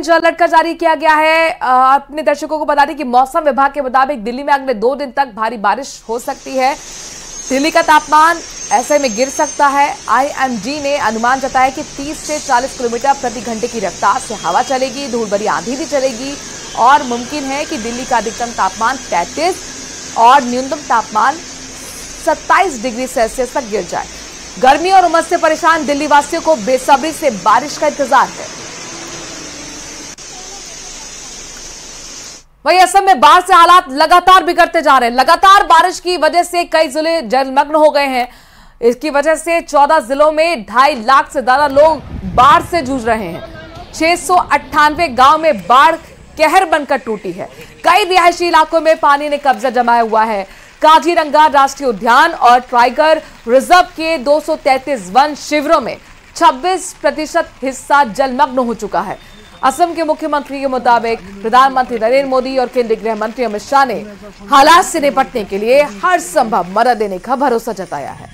Alert का जारी किया गया है। अपने दर्शकों को बता दें कि मौसम विभाग के मुताबिक दिल्ली में अगले 2 दिन तक भारी बारिश हो सकती है। दिल्ली का तापमान ऐसे में गिर सकता है। IMD ने अनुमान जताया कि 30 से 40 किलोमीटर प्रति घंटे की रफ्तार से हवा चलेगी, धूल भरी आंधी भी चलेगी और मुमकिन है कि दिल्ली का अधिकतम तापमान 33 और न्यूनतम तापमान 27 डिग्री सेल्सियस तक गिर जाए। गर्मी और उमस से परेशान दिल्ली वासियों को बेसब्री से बारिश का इंतजार है। वहीं असम में बाढ़ से हालात लगातार बिगड़ते जा रहे हैं। लगातार बारिश की वजह से कई जिले जलमग्न हो गए हैं। इसकी वजह से 14 जिलों में 2.5 लाख से ज्यादा लोग बाढ़ से जूझ रहे हैं। 698 गांव में बाढ़ कहर बनकर टूटी है। कई रिहायशी इलाकों में पानी ने कब्जा जमाया हुआ है। काजीरंगा राष्ट्रीय उद्यान और टाइगर रिजर्व के 233 वन शिविरों में 26% हिस्सा जलमग्न हो चुका है। असम के मुख्यमंत्री के मुताबिक प्रधानमंत्री नरेंद्र मोदी और केंद्रीय गृह मंत्री अमित शाह ने हालात से निपटने के लिए हर संभव मदद देने का भरोसा जताया है।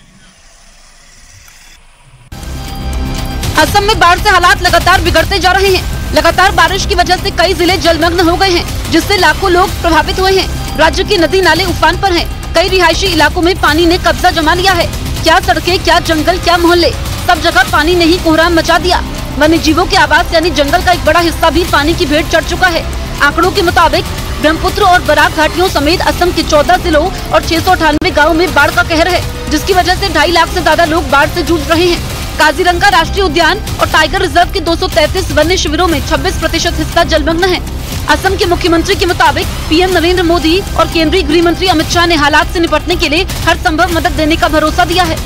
असम में बाढ़ से हालात लगातार बिगड़ते जा रहे हैं। लगातार बारिश की वजह से कई जिले जलमग्न हो गए हैं, जिससे लाखों लोग प्रभावित हुए हैं। राज्य के नदी नाले उफान पर हैं। कई रिहायशी इलाकों में पानी ने कब्जा जमा लिया है। क्या सड़कें, क्या जंगल, क्या मोहल्ले, सब जगह पानी ने ही कोहराम मचा दिया। वन्य जीवों के आवास यानी जंगल का एक बड़ा हिस्सा भी पानी की भेंट चढ़ चुका है। आंकड़ों के मुताबिक ब्रह्मपुत्र और बराक घाटियों समेत असम के 14 जिलों और 698 गाँव में बाढ़ का कहर है, जिसकी वजह से 2.5 लाख से ज्यादा लोग बाढ़ से जूझ रहे हैं। काजीरंगा राष्ट्रीय उद्यान और टाइगर रिजर्व के 233 वन्य शिविरों में 26% हिस्सा जलमग्न है। असम के मुख्यमंत्री के मुताबिक PM नरेंद्र मोदी और केंद्रीय गृह मंत्री अमित शाह ने हालात से निपटने के लिए हर संभव मदद देने का भरोसा दिया है।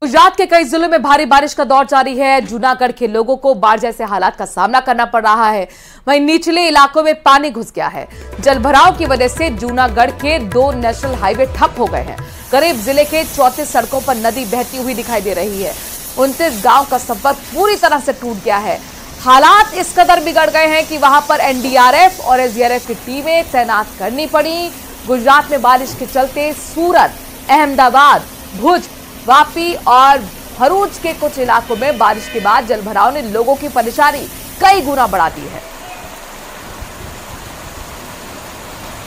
गुजरात के कई जिलों में भारी बारिश का दौर जारी है। जूनागढ़ के लोगों को बाढ़ जैसे हालात का सामना करना पड़ रहा है। वहीं निचले इलाकों में पानी घुस गया है। जलभराव की वजह से जूनागढ़ के 2 नेशनल हाईवे ठप हो गए हैं। करीब जिले के 34 सड़कों पर नदी बहती हुई दिखाई दे रही है। 29 गांव का संपर्क पूरी तरह से टूट गया है। हालात इस कदर बिगड़ गए हैं कि वहां पर NDRF और SDRF की टीमें तैनात करनी पड़ी। गुजरात में बारिश के चलते सूरत, अहमदाबाद, भुज, वापी और भरूच के कुछ इलाकों में बारिश के बाद जलभराव ने लोगों की परेशानी कई गुना बढ़ा दी है।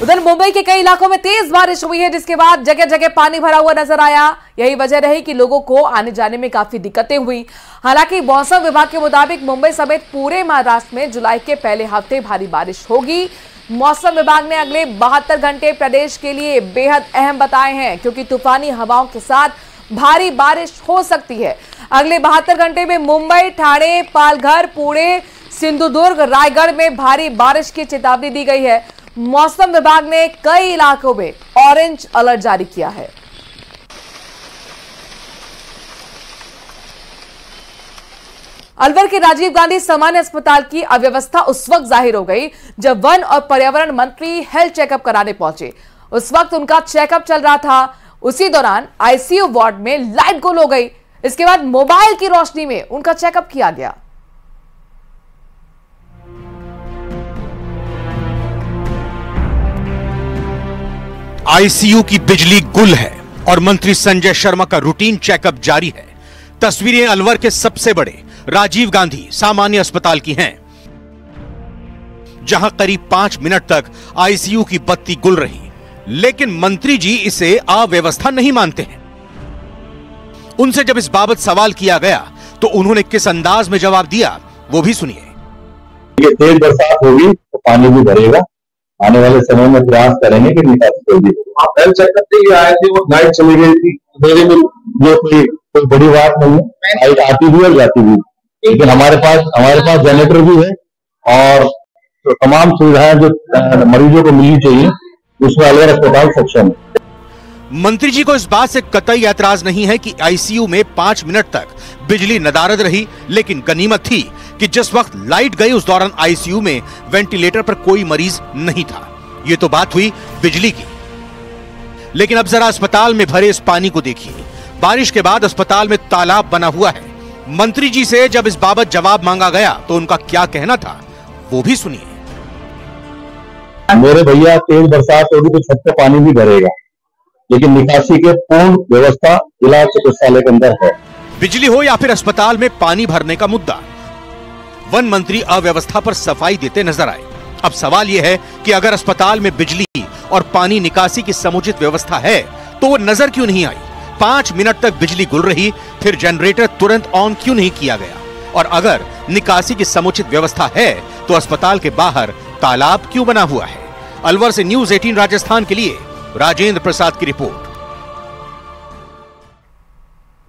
उधर मुंबई के कई इलाकों में तेज बारिश हुई है, जिसके बाद जगह जगह पानी भरा हुआ नजर आया। यही वजह रही कि लोगों को आने जाने में काफी दिक्कतें हुई। हालांकि मौसम विभाग के मुताबिक मुंबई समेत पूरे महाराष्ट्र में जुलाई के पहले हफ्ते भारी बारिश होगी। मौसम विभाग ने अगले 72 घंटे प्रदेश के लिए बेहद अहम बताए हैं, क्योंकि तूफानी हवाओं के साथ भारी बारिश हो सकती है। अगले 72 घंटे में मुंबई, ठाणे, पालघर, पुणे, सिंधुदुर्ग, रायगढ़ में भारी बारिश की चेतावनी दी गई है। मौसम विभाग ने कई इलाकों में ऑरेंज अलर्ट जारी किया है। अलवर के राजीव गांधी सामान्य अस्पताल की अव्यवस्था उस वक्त जाहिर हो गई जब वन और पर्यावरण मंत्री हेल्थ चेकअप कराने पहुंचे। उस वक्त उनका चेकअप चल रहा था। उसी दौरान ICU वार्ड में लाइट गुल हो गई। इसके बाद मोबाइल की रोशनी में उनका चेकअप किया गया। ICU की बिजली गुल है और मंत्री संजय शर्मा का रूटीन चेकअप जारी है। तस्वीरें अलवर के सबसे बड़े राजीव गांधी सामान्य अस्पताल की हैं, जहां करीब 5 मिनट तक ICU की बत्ती गुल रही, लेकिन मंत्री जी इसे अव्यवस्था नहीं मानते हैं। उनसे जब इस बाबत सवाल किया गया तो उन्होंने किस अंदाज में जवाब दिया, वो भी सुनिए। तेज बरसात होगी तो पानी भी भरेगा। आने वाले समय में प्रयास करेंगे कि निकासी होगी। आप हेल्थ चेकअप के लिए आए थे, वो लाइट चली गई थी। मेरे में ये कोई बड़ी बात नहीं है, लाइट आती भी और जाती भी, लेकिन हमारे पास जनरेटर भी है और तो तमाम सुविधाएं जो मरीजों को मिलनी चाहिए उसमें अलवर अस्पताल सक्षम है। मंत्री जी को इस बात से कतई ऐतराज नहीं है कि ICU में 5 मिनट तक बिजली नदारद रही, लेकिन गनीमत थी कि जिस वक्त लाइट गई उस दौरान ICU में वेंटिलेटर पर कोई मरीज नहीं था। ये तो बात हुई बिजली की, लेकिन अब जरा अस्पताल में भरे इस पानी को देखिए। बारिश के बाद अस्पताल में तालाब बना हुआ है। मंत्री जी से जब इस बाबत जवाब मांगा गया तो उनका क्या कहना था, वो भी सुनिए। मेरे भैया, तेज बरसात होगी तो छत पे पानी भी भरेगा, लेकिन निकासी के पूर्ण व्यवस्था जिला चिकित्सालय के अंदर है। बिजली हो या फिर अस्पताल में पानी भरने का मुद्दा, वन मंत्री अव्यवस्था पर सफाई देते नजर आए। अब सवाल यह है कि अगर अस्पताल में बिजली और पानी निकासी की समुचित व्यवस्था है तो वो नजर क्यों नहीं आई? 5 मिनट तक बिजली गुल रही, फिर जनरेटर तुरंत ऑन क्यों नहीं किया गया? और अगर निकासी की समुचित व्यवस्था है तो अस्पताल के बाहर तालाब क्यों बना हुआ है? अलवर से न्यूज़ 18 राजस्थान के लिए राजेंद्र प्रसाद की रिपोर्ट।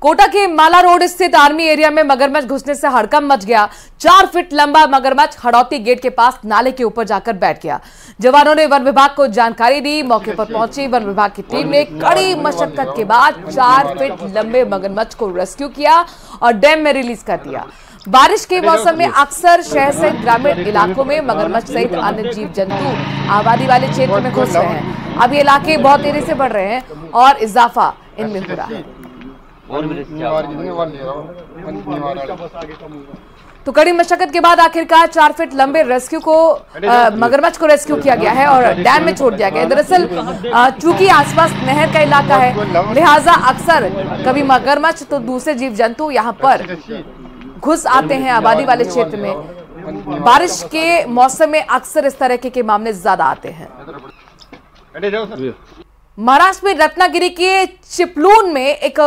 कोटा के माला रोड स्थित आर्मी एरिया में मगरमच्छ घुसने से हड़कंप मच गया। 4 फीट लंबा मगरमच्छ हड़ौती गेट के पास नाले के ऊपर जाकर बैठ गया। जवानों ने वन विभाग को जानकारी दी। मौके पर पहुंची वन विभाग की टीम ने कड़ी मशक्कत के बाद 4 फीट लंबे मगरमच्छ को रेस्क्यू किया और डैम में रिलीज कर दिया। बारिश के मौसम में अक्सर शहर सहित ग्रामीण इलाकों में मगरमच्छ सहित अन्य जीव जंतु आबादी वाले क्षेत्र में घुस रहे हैं। अब ये इलाके बहुत तेजी से बढ़ रहे हैं और इजाफा इनमें हो रहा है। तो कड़ी मशक्कत के बाद आखिरकार 4 फीट लंबे मगरमच्छ को रेस्क्यू किया गया है और डैम में छोड़ दिया गया है। दरअसल चूंकि आसपास नहर का इलाका है, लिहाजा अक्सर कभी मगरमच्छ तो दूसरे जीव जंतु यहाँ पर घुस आते हैं आबादी वाले क्षेत्र में। बारिश के मौसम में अक्सर इस तरह के मामले ज्यादा आते हैं। महाराष्ट्र में रत्नागिरी के चिपलून में एक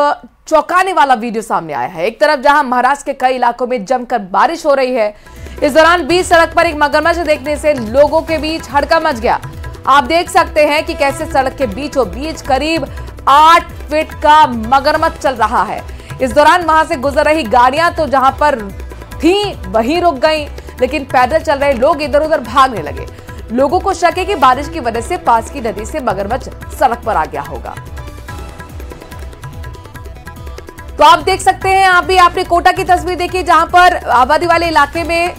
चौंकाने वाला वीडियो सामने आया है। एक तरफ जहां महाराष्ट्र के कई इलाकों में जमकर बारिश हो रही है, इस दौरान बीच सड़क पर एक मगरमच्छ देखने से लोगों के बीच हड़कंप मच गया। आप देख सकते हैं कि कैसे सड़क के बीचों बीच करीब 8 फीट का मगरमच्छ चल रहा है। इस दौरान वहां से गुजर रही गाड़ियां तो जहां पर थी वहीं रुक गईं, लेकिन पैदल चल रहे लोग इधर उधर भागने लगे। लोगों को शक है कि बारिश की वजह से पास की नदी से मगरमच्छ सड़क पर आ गया होगा। तो आप देख सकते हैं, आपने कोटा की तस्वीर देखी जहां पर आबादी वाले इलाके में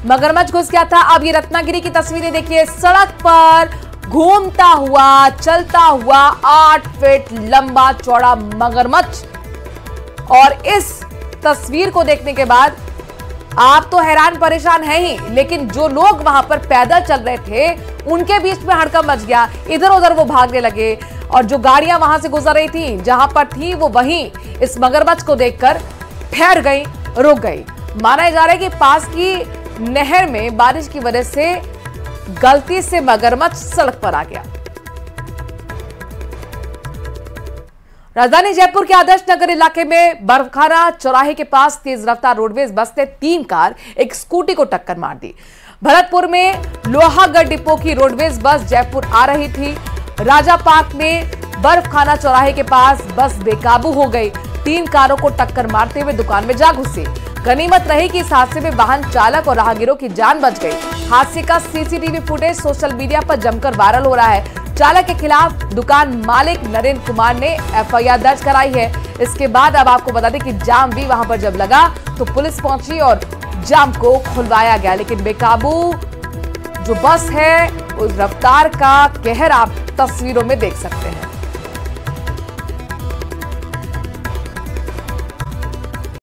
मगरमच्छ घुस गया था। अब ये रत्नागिरी की तस्वीरें देखिए, सड़क पर घूमता हुआ चलता हुआ 8 फीट लंबा चौड़ा मगरमच्छ। और इस तस्वीर को देखने के बाद आप तो हैरान परेशान हैं ही, लेकिन जो लोग वहां पर पैदल चल रहे थे उनके बीच में हड़कंप मच गया। इधर उधर वो भागने लगे और जो गाड़ियां वहां से गुजर रही थी जहां पर थी वो वहीं इस मगरमच्छ को देखकर ठहर गई, रुक गई। माना जा रहा है कि पास की नहर में बारिश की वजह से गलती से मगरमच्छ सड़क पर आ गया। राजधानी जयपुर के आदर्श नगर इलाके में बर्फखाना चौराहे के पास तेज रफ्तार रोडवेज बस ने 3 कार एक स्कूटी को टक्कर मार दी। भरतपुर में लोहागढ़ डिपो की रोडवेज बस जयपुर आ रही थी। राजा पार्क में बर्फखाना चौराहे के पास बस बेकाबू हो गई। 3 कारों को टक्कर मारते हुए दुकान में जा घुसी। गनीमत रही कि इस हादसे में वाहन चालक और राहगीरों की जान बच गई। हादसे का सीसीटीवी फुटेज सोशल मीडिया पर जमकर वायरल हो रहा है। चालक के खिलाफ दुकान मालिक नरेंद्र कुमार ने एफआईआर दर्ज कराई है। इसके बाद अब आपको बता दें कि जाम भी वहां पर जब लगा तो पुलिस पहुंची और जाम को खुलवाया गया, लेकिन बेकाबू जो बस है उस रफ्तार का कहर आप तस्वीरों में देख सकते हैं।